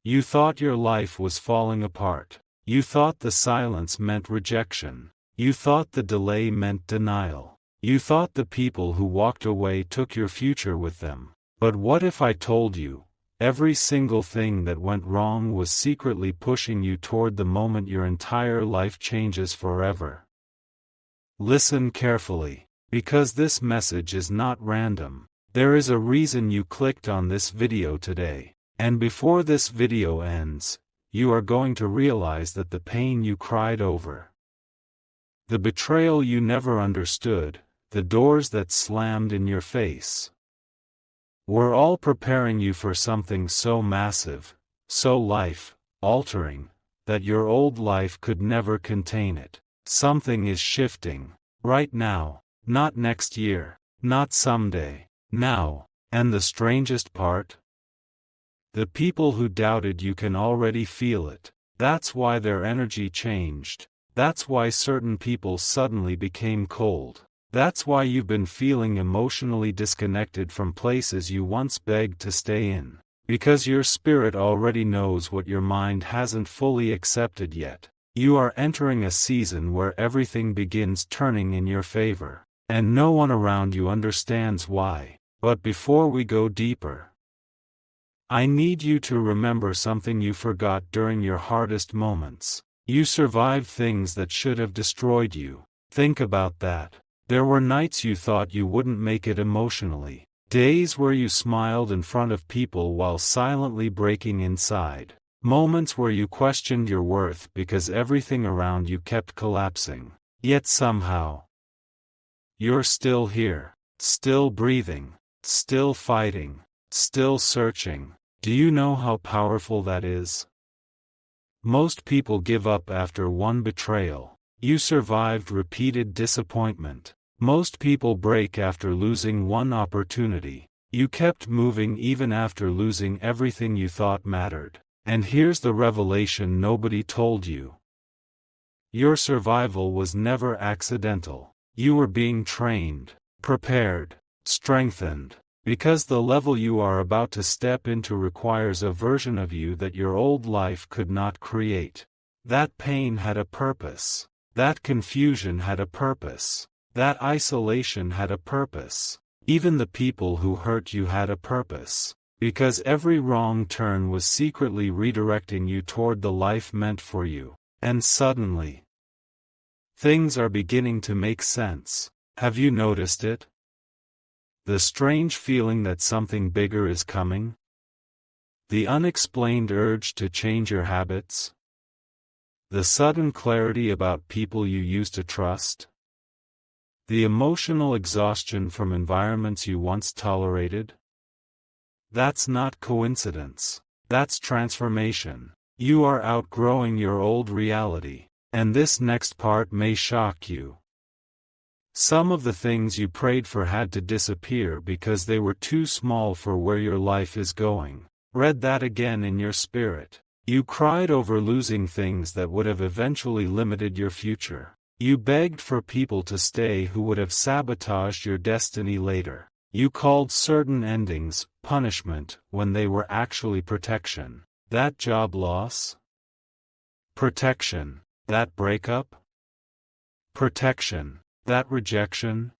You thought your life was falling apart. You thought the silence meant rejection. You thought the delay meant denial. You thought the people who walked away took your future with them. But what if I told you, every single thing that went wrong was secretly pushing you toward the moment your entire life changes forever? Listen carefully, because this message is not random. There is a reason you clicked on this video today. And before this video ends, you are going to realize that the pain you cried over, the betrayal you never understood, the doors that slammed in your face, were all preparing you for something so massive, so life-altering, that your old life could never contain it. Something is shifting, right now, not next year, not someday, now. And the strangest part? The people who doubted you can already feel it. That's why their energy changed. That's why certain people suddenly became cold. That's why you've been feeling emotionally disconnected from places you once begged to stay in. Because your spirit already knows what your mind hasn't fully accepted yet. You are entering a season where everything begins turning in your favor. And no one around you understands why. But before we go deeper, I need you to remember something you forgot during your hardest moments. You survived things that should have destroyed you. Think about that. There were nights you thought you wouldn't make it emotionally. Days where you smiled in front of people while silently breaking inside. Moments where you questioned your worth because everything around you kept collapsing. Yet somehow, you're still here. Still breathing. Still fighting. Still searching. Do you know how powerful that is? Most people give up after one betrayal. You survived repeated disappointment. Most people break after losing one opportunity. You kept moving even after losing everything you thought mattered. And here's the revelation nobody told you. Your survival was never accidental. You were being trained, prepared, strengthened. Because the level you are about to step into requires a version of you that your old life could not create. That pain had a purpose. That confusion had a purpose. That isolation had a purpose. Even the people who hurt you had a purpose. Because every wrong turn was secretly redirecting you toward the life meant for you. And suddenly, things are beginning to make sense. Have you noticed it? The strange feeling that something bigger is coming? The unexplained urge to change your habits? The sudden clarity about people you used to trust? The emotional exhaustion from environments you once tolerated? That's not coincidence. That's transformation. You are outgrowing your old reality. And this next part may shock you. Some of the things you prayed for had to disappear because they were too small for where your life is going. Read that again in your spirit. You cried over losing things that would have eventually limited your future. You begged for people to stay who would have sabotaged your destiny later. You called certain endings punishment when they were actually protection. That job loss? Protection. That breakup? Protection. That rejection?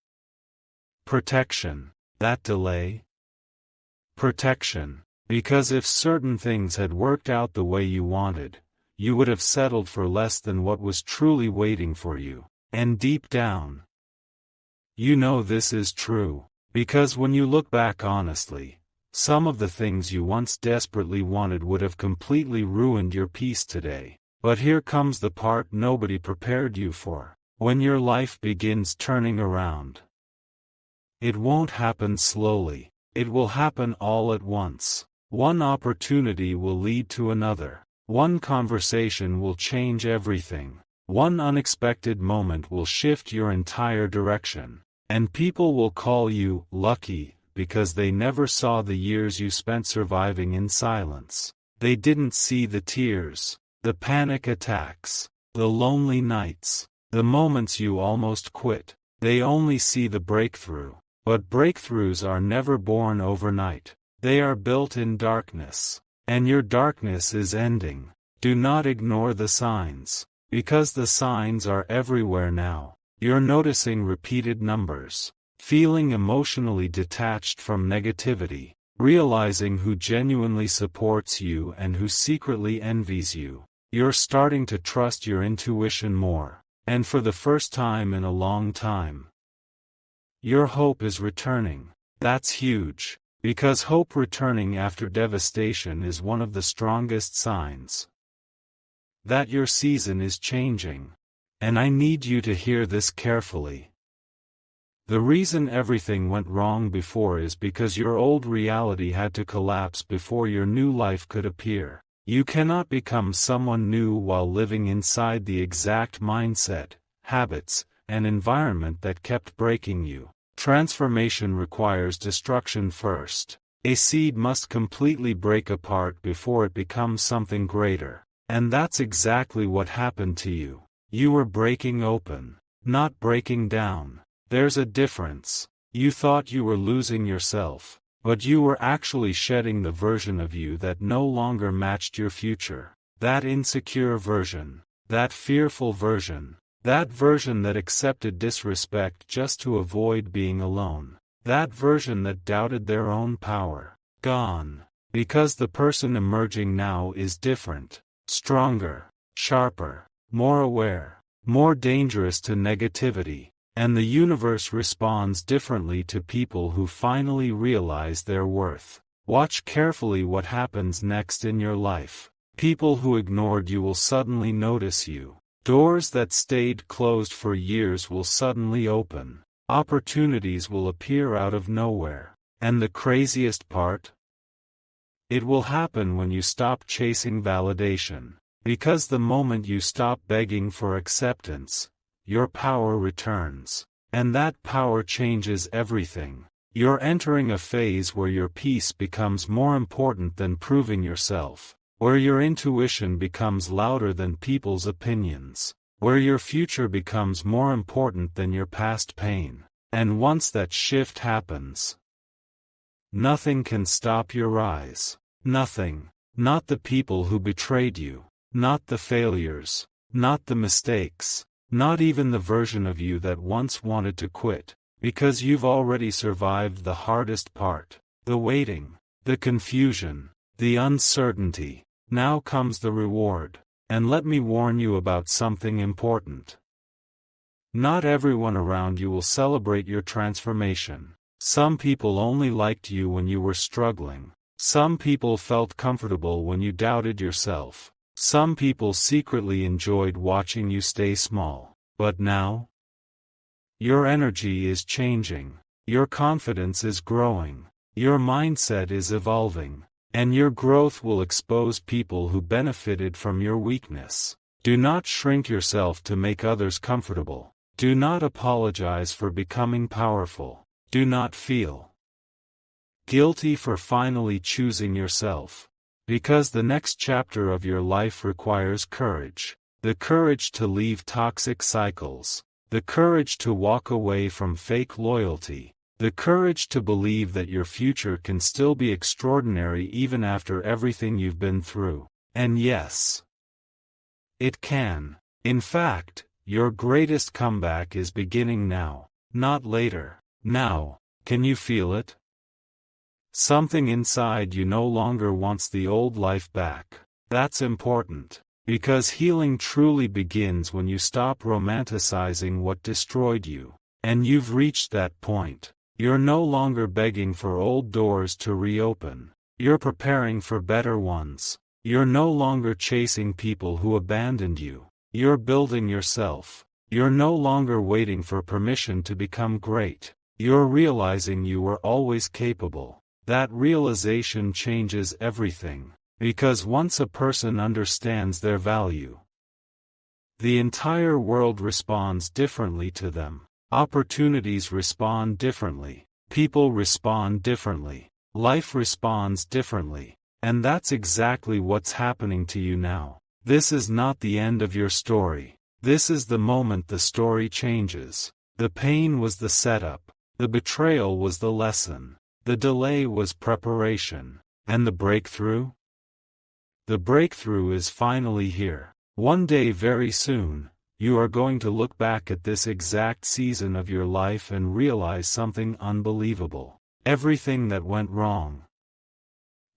Protection. That delay? Protection. Because if certain things had worked out the way you wanted, you would have settled for less than what was truly waiting for you. And deep down, you know this is true. Because when you look back honestly, some of the things you once desperately wanted would have completely ruined your peace today. But here comes the part nobody prepared you for. When your life begins turning around, it won't happen slowly. It will happen all at once. One opportunity will lead to another. One conversation will change everything. One unexpected moment will shift your entire direction. And people will call you lucky because they never saw the years you spent surviving in silence. They didn't see the tears, the panic attacks, the lonely nights, the moments you almost quit. They only see the breakthrough. But breakthroughs are never born overnight. They are built in darkness. And your darkness is ending. Do not ignore the signs. Because the signs are everywhere now. You're noticing repeated numbers. Feeling emotionally detached from negativity. Realizing who genuinely supports you and who secretly envies you. You're starting to trust your intuition more. And for the first time in a long time, your hope is returning. That's huge. Because hope returning after devastation is one of the strongest signs that your season is changing. And I need you to hear this carefully. The reason everything went wrong before is because your old reality had to collapse before your new life could appear. You cannot become someone new while living inside the exact mindset, habits, and environment that kept breaking you. Transformation requires destruction first. A seed must completely break apart before it becomes something greater. And that's exactly what happened to you. You were breaking open, not breaking down. There's a difference. You thought you were losing yourself, but you were actually shedding the version of you that no longer matched your future. That insecure version. That fearful version. That version that accepted disrespect just to avoid being alone. That version that doubted their own power. Gone. Because the person emerging now is different. Stronger. Sharper. More aware. More dangerous to negativity. And the universe responds differently to people who finally realize their worth. Watch carefully what happens next in your life. People who ignored you will suddenly notice you. Doors that stayed closed for years will suddenly open. Opportunities will appear out of nowhere. And the craziest part? It will happen when you stop chasing validation. Because the moment you stop begging for acceptance, your power returns. And that power changes everything. You're entering a phase where your peace becomes more important than proving yourself. Where your intuition becomes louder than people's opinions. Where your future becomes more important than your past pain. And once that shift happens, nothing can stop your rise. Nothing. Not the people who betrayed you. Not the failures. Not the mistakes. Not even the version of you that once wanted to quit. Because you've already survived the hardest part. The waiting. The confusion. The uncertainty. Now comes the reward. And let me warn you about something important. Not everyone around you will celebrate your transformation. Some people only liked you when you were struggling. Some people felt comfortable when you doubted yourself. Some people secretly enjoyed watching you stay small. But now, your energy is changing. Your confidence is growing. Your mindset is evolving. And your growth will expose people who benefited from your weakness. Do not shrink yourself to make others comfortable. Do not apologize for becoming powerful. Do not feel guilty for finally choosing yourself. Because the next chapter of your life requires courage. The courage to leave toxic cycles. The courage to walk away from fake loyalty. The courage to believe that your future can still be extraordinary even after everything you've been through. And yes, it can. In fact, your greatest comeback is beginning now, not later. Now, can you feel it? Something inside you no longer wants the old life back. That's important. Because healing truly begins when you stop romanticizing what destroyed you. And you've reached that point. You're no longer begging for old doors to reopen. You're preparing for better ones. You're no longer chasing people who abandoned you. You're building yourself. You're no longer waiting for permission to become great. You're realizing you were always capable. That realization changes everything. Because once a person understands their value, the entire world responds differently to them. Opportunities respond differently. People respond differently. Life responds differently. And that's exactly what's happening to you now. This is not the end of your story. This is the moment the story changes. The pain was the setup. The betrayal was the lesson. The delay was preparation. And the breakthrough? The breakthrough is finally here. One day very soon, you are going to look back at this exact season of your life and realize something unbelievable. Everything that went wrong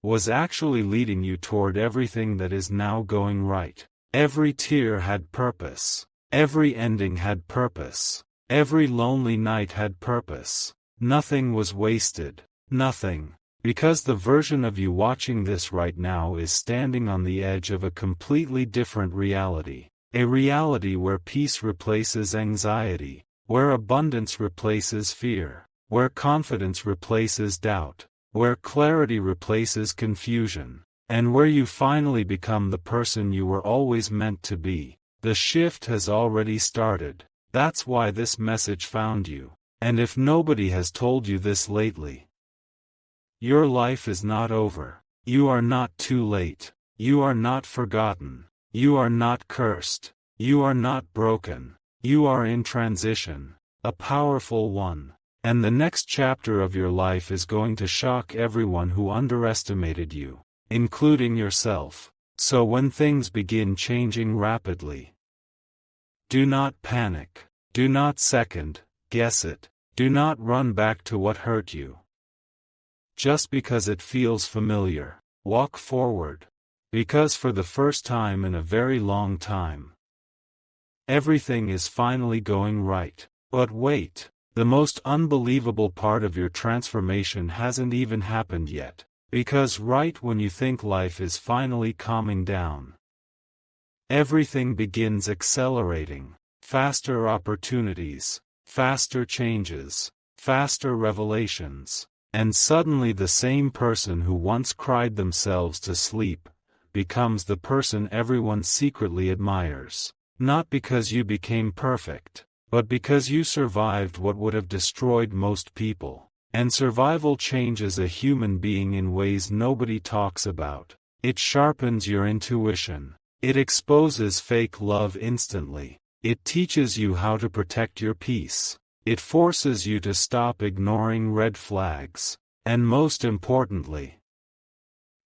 was actually leading you toward everything that is now going right. Every tear had purpose. Every ending had purpose. Every lonely night had purpose. Nothing was wasted. Nothing. Because the version of you watching this right now is standing on the edge of a completely different reality. A reality where peace replaces anxiety, where abundance replaces fear, where confidence replaces doubt, where clarity replaces confusion, and where you finally become the person you were always meant to be. The shift has already started. That's why this message found you. And if nobody has told you this lately, your life is not over. You are not too late. You are not forgotten. You are not cursed. You are not broken. You are in transition, a powerful one. And the next chapter of your life is going to shock everyone who underestimated you, including yourself. So when things begin changing rapidly, do not panic. Do not second guess it. Do not run back to what hurt you. Just because it feels familiar, walk forward. Because for the first time in a very long time, everything is finally going right. But wait, the most unbelievable part of your transformation hasn't even happened yet. Because right when you think life is finally calming down, everything begins accelerating. Faster opportunities, faster changes, faster revelations. And suddenly the same person who once cried themselves to sleep becomes the person everyone secretly admires. Not because you became perfect, but because you survived what would have destroyed most people. And survival changes a human being in ways nobody talks about. It sharpens your intuition. It exposes fake love instantly. It teaches you how to protect your peace. It forces you to stop ignoring red flags. And most importantly,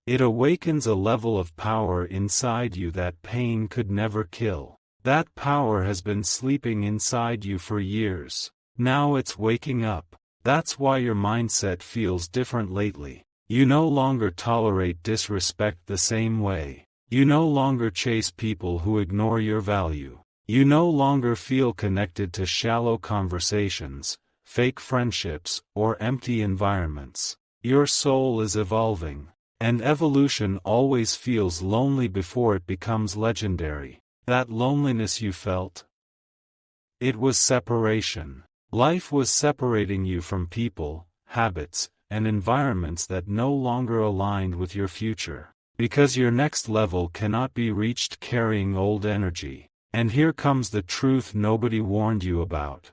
it awakens a level of power inside you that pain could never kill. That power has been sleeping inside you for years. Now it's waking up. That's why your mindset feels different lately. You no longer tolerate disrespect the same way. You no longer chase people who ignore your value. You no longer feel connected to shallow conversations, fake friendships, or empty environments. Your soul is evolving, and evolution always feels lonely before it becomes legendary. That loneliness you felt? It was separation. Life was separating you from people, habits, and environments that no longer aligned with your future. Because your next level cannot be reached carrying old energy. And here comes the truth nobody warned you about.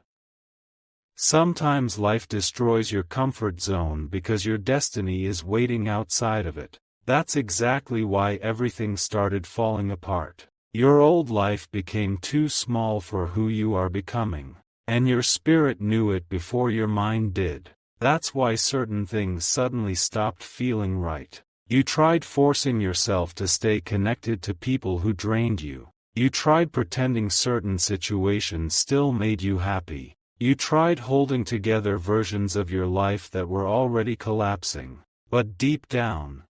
Sometimes life destroys your comfort zone because your destiny is waiting outside of it. That's exactly why everything started falling apart. Your old life became too small for who you are becoming. And your spirit knew it before your mind did. That's why certain things suddenly stopped feeling right. You tried forcing yourself to stay connected to people who drained you. You tried pretending certain situations still made you happy. You tried holding together versions of your life that were already collapsing. But deep down,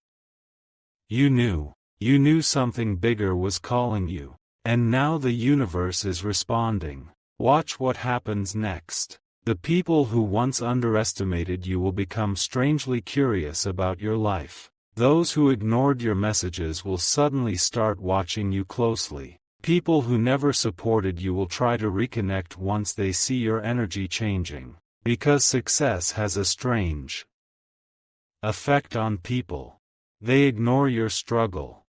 you knew something bigger was calling you. And now the universe is responding. Watch what happens next. The people who once underestimated you will become strangely curious about your life. Those who ignored your messages will suddenly start watching you closely. People who never supported you will try to reconnect once they see your energy changing. Because success has a strange effect on people. They ignore your struggle,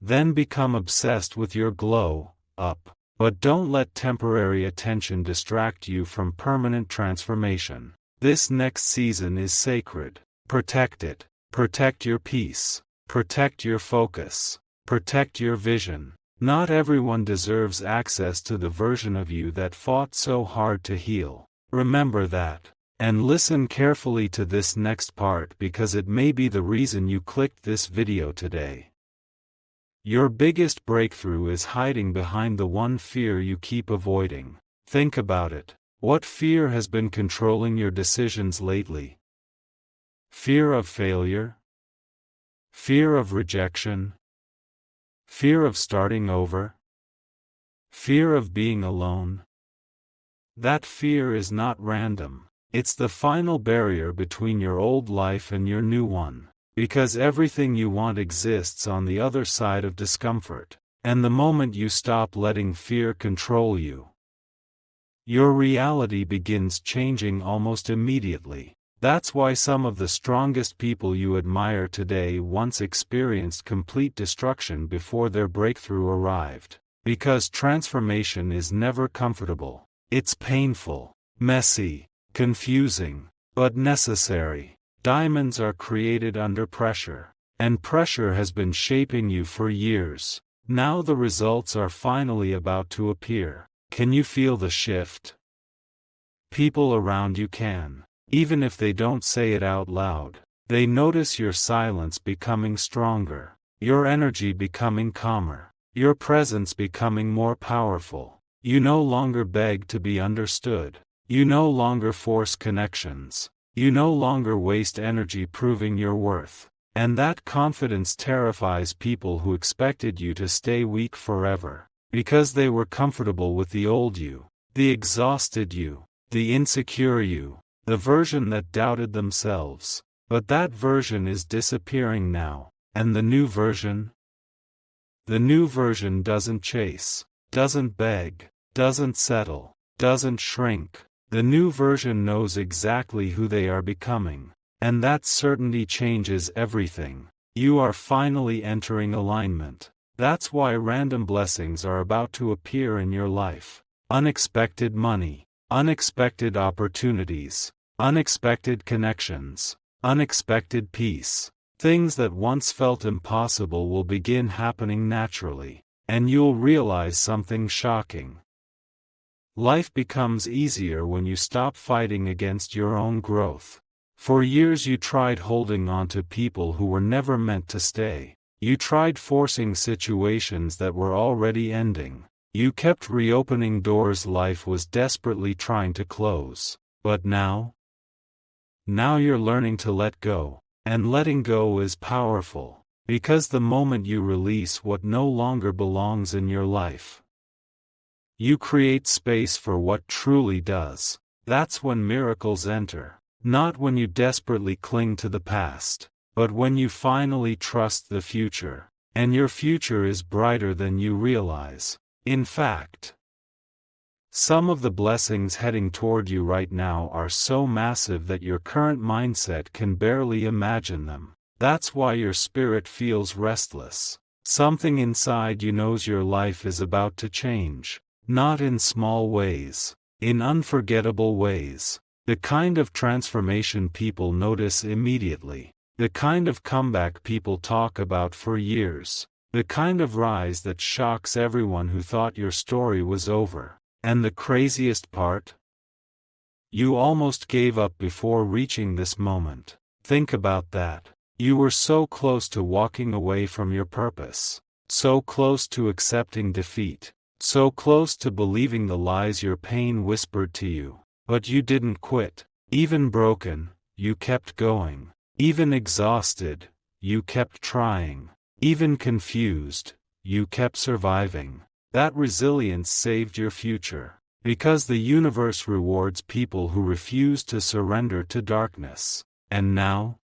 then become obsessed with your glow up. But don't let temporary attention distract you from permanent transformation. This next season is sacred. Protect it. Protect your peace. Protect your focus. Protect your vision. Not everyone deserves access to the version of you that fought so hard to heal. Remember that. And listen carefully to this next part because it may be the reason you clicked this video today. Your biggest breakthrough is hiding behind the one fear you keep avoiding. Think about it. What fear has been controlling your decisions lately? Fear of failure? Fear of rejection? Fear of starting over? Fear of being alone? That fear is not random. It's the final barrier between your old life and your new one. Because everything you want exists on the other side of discomfort. And the moment you stop letting fear control you, your reality begins changing almost immediately. That's why some of the strongest people you admire today once experienced complete destruction before their breakthrough arrived. Because transformation is never comfortable. It's painful, messy, confusing, but necessary. Diamonds are created under pressure, and pressure has been shaping you for years. Now the results are finally about to appear. Can you feel the shift? People around you can. Even if they don't say it out loud, they notice your silence becoming stronger, your energy becoming calmer, your presence becoming more powerful. You no longer beg to be understood. You no longer force connections. You no longer waste energy proving your worth. And that confidence terrifies people who expected you to stay weak forever, because they were comfortable with the old you, the exhausted you, the insecure you, the version that doubted themselves. But that version is disappearing now. And the new version? The new version doesn't chase, doesn't beg, doesn't settle, doesn't shrink. The new version knows exactly who they are becoming. And that certainty changes everything. You are finally entering alignment. That's why random blessings are about to appear in your life. Unexpected money, unexpected opportunities, unexpected connections, unexpected peace. Things that once felt impossible will begin happening naturally, and you'll realize something shocking. Life becomes easier when you stop fighting against your own growth. For years you tried holding on to people who were never meant to stay. You tried forcing situations that were already ending. You kept reopening doors life was desperately trying to close. But now you're learning to let go. And letting go is powerful, because the moment you release what no longer belongs in your life, you create space for what truly does. That's when miracles enter. Not when you desperately cling to the past, but when you finally trust the future. And your future is brighter than you realize. In fact, some of the blessings heading toward you right now are so massive that your current mindset can barely imagine them. That's why your spirit feels restless. Something inside you knows your life is about to change. Not in small ways, in unforgettable ways. The kind of transformation people notice immediately. The kind of comeback people talk about for years. The kind of rise that shocks everyone who thought your story was over. And the craziest part? You almost gave up before reaching this moment. Think about that. You were so close to walking away from your purpose. So close to accepting defeat. So close to believing the lies your pain whispered to you. But you didn't quit. Even broken, you kept going. Even exhausted, you kept trying. Even confused, you kept surviving. That resilience saved your future. Because the universe rewards people who refuse to surrender to darkness. And now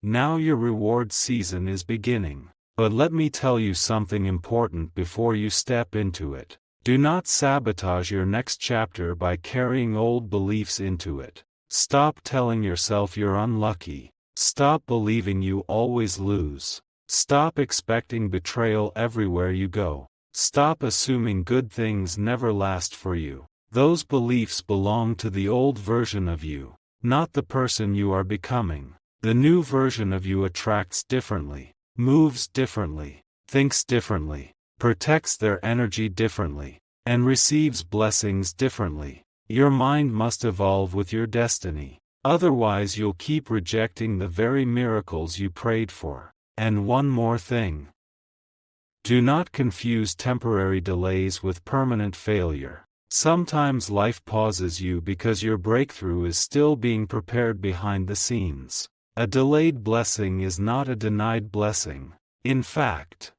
your reward season is beginning. But let me tell you something important before you step into it. Do not sabotage your next chapter by carrying old beliefs into it. Stop telling yourself you're unlucky. Stop believing you always lose. Stop expecting betrayal everywhere you go. Stop assuming good things never last for you. Those beliefs belong to the old version of you, not the person you are becoming. The new version of you attracts differently, moves differently, thinks differently, protects their energy differently, and receives blessings differently. Your mind must evolve with your destiny. Otherwise you'll keep rejecting the very miracles you prayed for. And one more thing. Do not confuse temporary delays with permanent failure. Sometimes life pauses you because your breakthrough is still being prepared behind the scenes. A delayed blessing is not a denied blessing. In fact,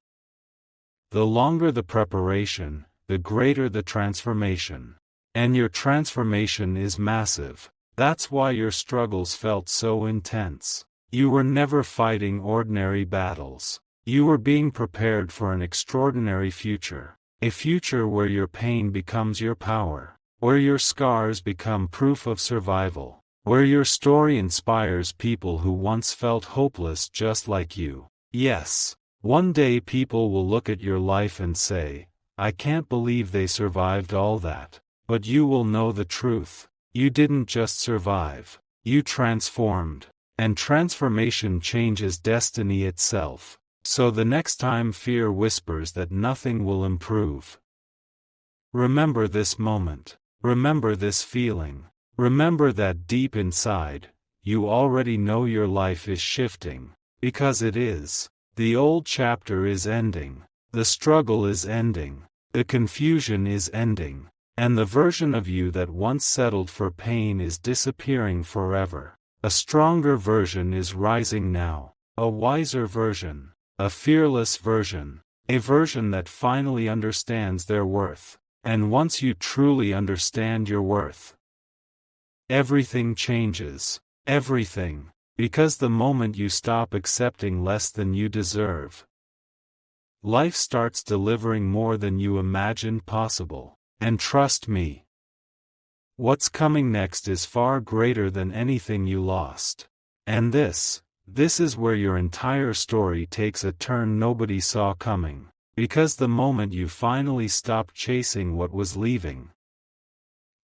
the longer the preparation, the greater the transformation. And your transformation is massive. That's why your struggles felt so intense. You were never fighting ordinary battles. You were being prepared for an extraordinary future. A future where your pain becomes your power. Where your scars become proof of survival. Where your story inspires people who once felt hopeless just like you. Yes, one day people will look at your life and say, "I can't believe they survived all that." But you will know the truth. You didn't just survive. You transformed. And transformation changes destiny itself. So the next time fear whispers that nothing will improve, remember this moment. Remember this feeling. Remember that deep inside, you already know your life is shifting. Because it is. The old chapter is ending. The struggle is ending. The confusion is ending. And the version of you that once settled for pain is disappearing forever. A stronger version is rising now. A wiser version. A fearless version. A version that finally understands their worth. And once you truly understand your worth, everything changes. Everything. Because the moment you stop accepting less than you deserve, life starts delivering more than you imagined possible. And trust me, what's coming next is far greater than anything you lost. And this is where your entire story takes a turn nobody saw coming. Because the moment you finally stopped chasing what was leaving,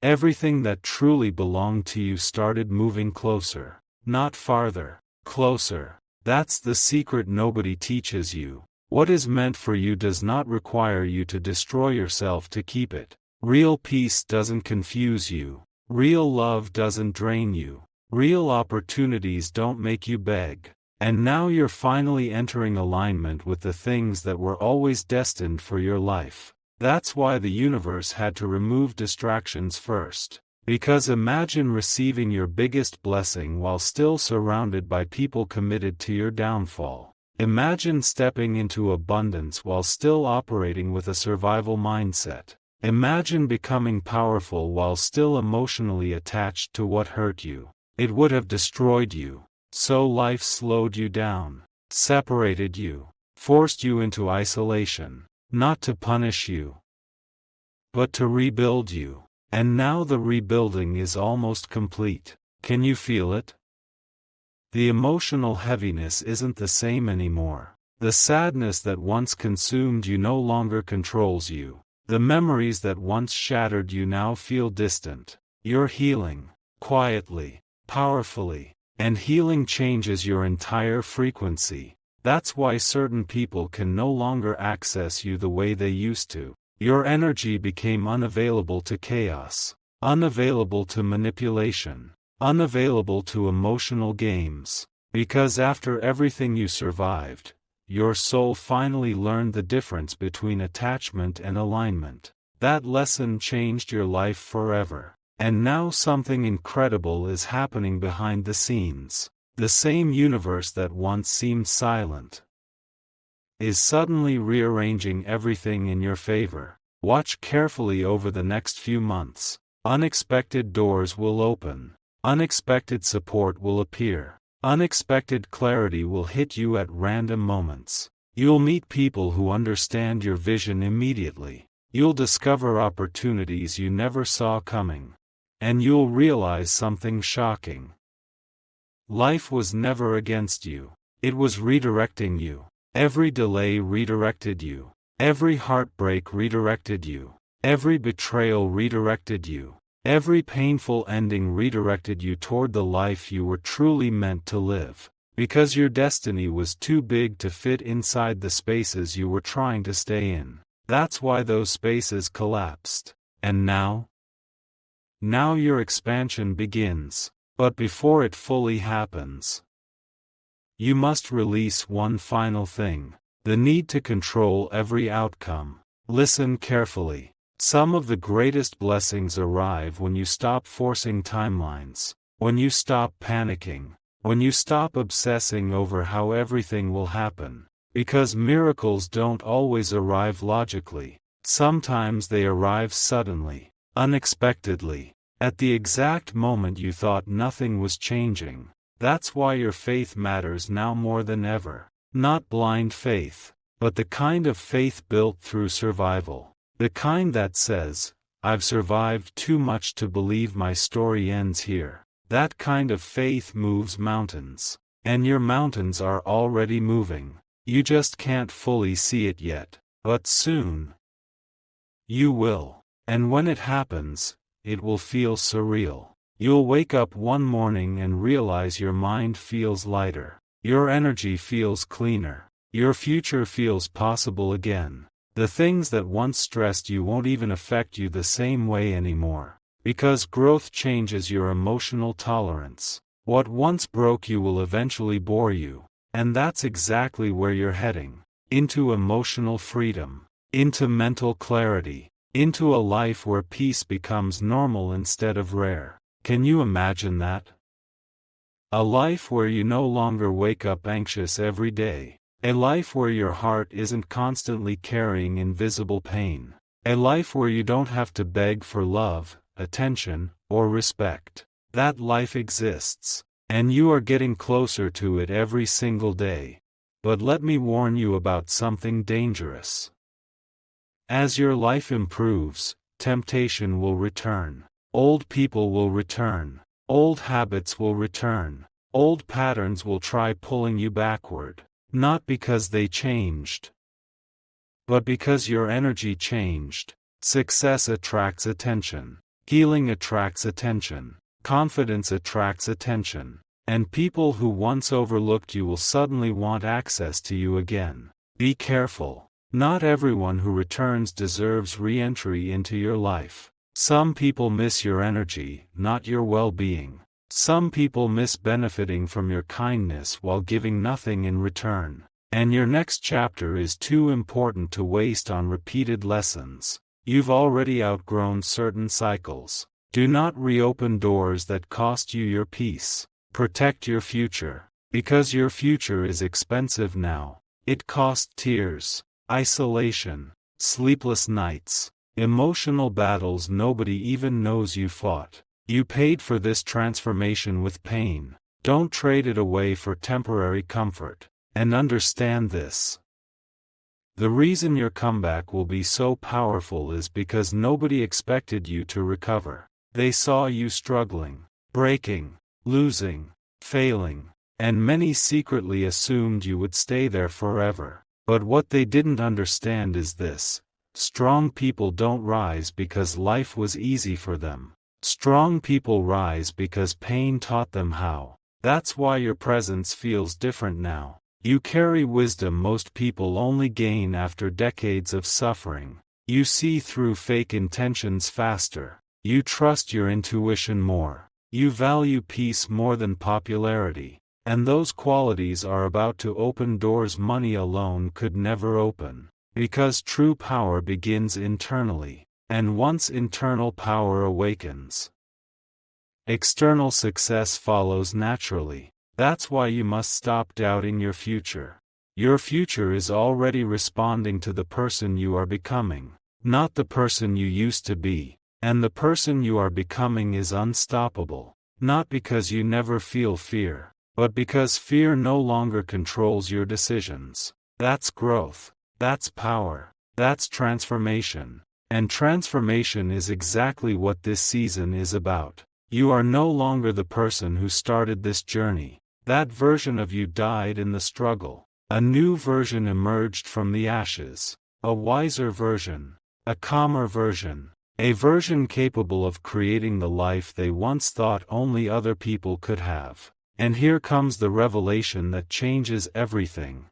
everything that truly belonged to you started moving closer. Not farther. Closer. That's the secret nobody teaches you. What is meant for you does not require you to destroy yourself to keep it. Real peace doesn't confuse you. Real love doesn't drain you. Real opportunities don't make you beg. And now you're finally entering alignment with the things that were always destined for your life. That's why the universe had to remove distractions first. Because imagine receiving your biggest blessing while still surrounded by people committed to your downfall. Imagine stepping into abundance while still operating with a survival mindset. Imagine becoming powerful while still emotionally attached to what hurt you. It would have destroyed you. So life slowed you down, separated you, forced you into isolation, not to punish you, but to rebuild you. And now the rebuilding is almost complete. Can you feel it? The emotional heaviness isn't the same anymore. The sadness that once consumed you no longer controls you. The memories that once shattered you now feel distant. You're healing, quietly, powerfully, and healing changes your entire frequency. That's why certain people can no longer access you the way they used to. Your energy became unavailable to chaos, unavailable to manipulation, unavailable to emotional games. Because after everything you survived, your soul finally learned the difference between attachment and alignment. That lesson changed your life forever. And now something incredible is happening behind the scenes. The same universe that once seemed silent is suddenly rearranging everything in your favor. Watch carefully over the next few months. Unexpected doors will open. Unexpected support will appear. Unexpected clarity will hit you at random moments. You'll meet people who understand your vision immediately. You'll discover opportunities you never saw coming. And you'll realize something shocking. Life was never against you. It was redirecting you. Every delay redirected you. Every heartbreak redirected you. Every betrayal redirected you. Every painful ending redirected you toward the life you were truly meant to live. Because your destiny was too big to fit inside the spaces you were trying to stay in. That's why those spaces collapsed. And now? Now your expansion begins. But before it fully happens, you must release one final thing. the need to control every outcome. Listen carefully. Some of the greatest blessings arrive when you stop forcing timelines, when you stop panicking, when you stop obsessing over how everything will happen. Because miracles don't always arrive logically. Sometimes they arrive suddenly, unexpectedly, at the exact moment you thought nothing was changing. That's why your faith matters now more than ever. Not blind faith, but the kind of faith built through survival. The kind that says, I've survived too much to believe my story ends here. That kind of faith moves mountains. And your mountains are already moving. You just can't fully see it yet, but soon you will. And when it happens, it will feel surreal. You'll wake up one morning and realize your mind feels lighter. Your energy feels cleaner. Your future feels possible again. The things that once stressed you won't even affect you the same way anymore. Because growth changes your emotional tolerance. What once broke you will eventually bore you. And that's exactly where you're heading. Into emotional freedom. Into mental clarity. Into a life where peace becomes normal instead of rare. Can you imagine that? A life where you no longer wake up anxious every day. A life where your heart isn't constantly carrying invisible pain. A life where you don't have to beg for love, attention, or respect. That life exists. And you are getting closer to it every single day. But let me warn you about something dangerous. As your life improves, temptation will return. Old people will return. Old habits will return. Old patterns will try pulling you backward. Not because they changed, but because your energy changed. Success attracts attention. Healing attracts attention. Confidence attracts attention. And people who once overlooked you will suddenly want access to you again. Be careful. Not everyone who returns deserves re-entry into your life. Some people miss your energy, not your well-being. Some people miss benefiting from your kindness while giving nothing in return. And your next chapter is too important to waste on repeated lessons. You've already outgrown certain cycles. Do not reopen doors that cost you your peace. Protect your future. Because your future is expensive now. It costs tears, isolation, sleepless nights, emotional battles nobody even knows you fought. You paid for this transformation with pain. Don't trade it away for temporary comfort. And understand this. The reason your comeback will be so powerful is because nobody expected you to recover. They saw you struggling, breaking, losing, failing, and many secretly assumed you would stay there forever. But what they didn't understand is this: strong people don't rise because life was easy for them. Strong people rise because pain taught them how. That's why your presence feels different now. You carry wisdom most people only gain after decades of suffering. You see through fake intentions faster. You trust your intuition more. You value peace more than popularity. And those qualities are about to open doors money alone could never open. Because true power begins internally. And once internal power awakens, external success follows naturally. That's why you must stop doubting your future. Your future is already responding to the person you are becoming, not the person you used to be. And the person you are becoming is unstoppable, not because you never feel fear, but because fear no longer controls your decisions. That's growth. That's power. That's transformation. And transformation is exactly what this season is about. You are no longer the person who started this journey. That version of you died in the struggle. A new version emerged from the ashes. A wiser version. A calmer version. A version capable of creating the life they once thought only other people could have. And here comes the revelation that changes everything.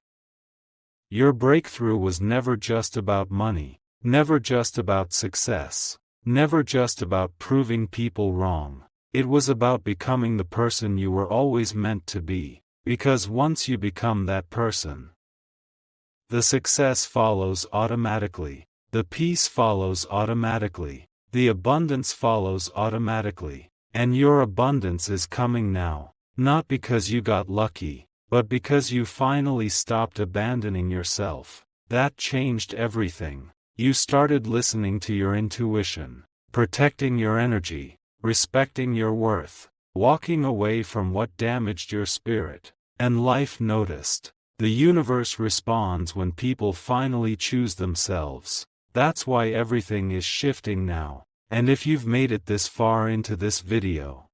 Your breakthrough was never just about money. Never just about success. Never just about proving people wrong. It was about becoming the person you were always meant to be. Because once you become that person, The success follows automatically. The peace follows automatically. The abundance follows automatically. And your abundance is coming now. Not because you got lucky, but because you finally stopped abandoning yourself. That changed everything. You started listening to your intuition, protecting your energy, respecting your worth, walking away from what damaged your spirit. And life noticed. The universe responds when people finally choose themselves. That's why everything is shifting now. And if you've made it this far into this video,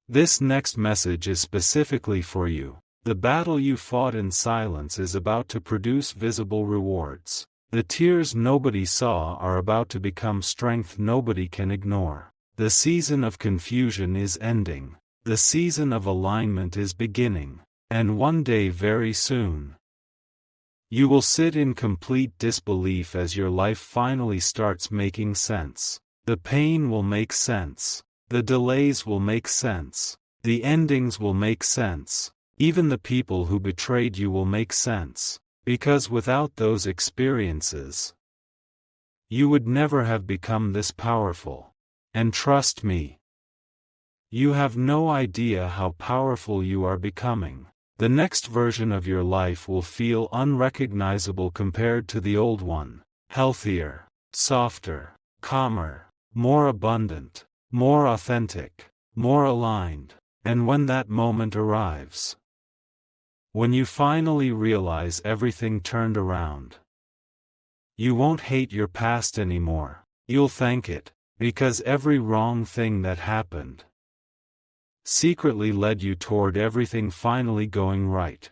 this next message is specifically for you. The battle you fought in silence is about to produce visible rewards. The tears nobody saw are about to become strength nobody can ignore. The season of confusion is ending. The season of alignment is beginning. And one day very soon, you will sit in complete disbelief as your life finally starts making sense. The pain will make sense. The delays will make sense. The endings will make sense. Even the people who betrayed you will make sense. Because without those experiences, you would never have become this powerful. And trust me, you have no idea how powerful you are becoming. The next version of your life will feel unrecognizable compared to the old one. Healthier, softer, calmer, more abundant, more authentic, more aligned. And when that moment arrives, when you finally realize everything turned around, you won't hate your past anymore. You'll thank it, because every wrong thing that happened secretly led you toward everything finally going right.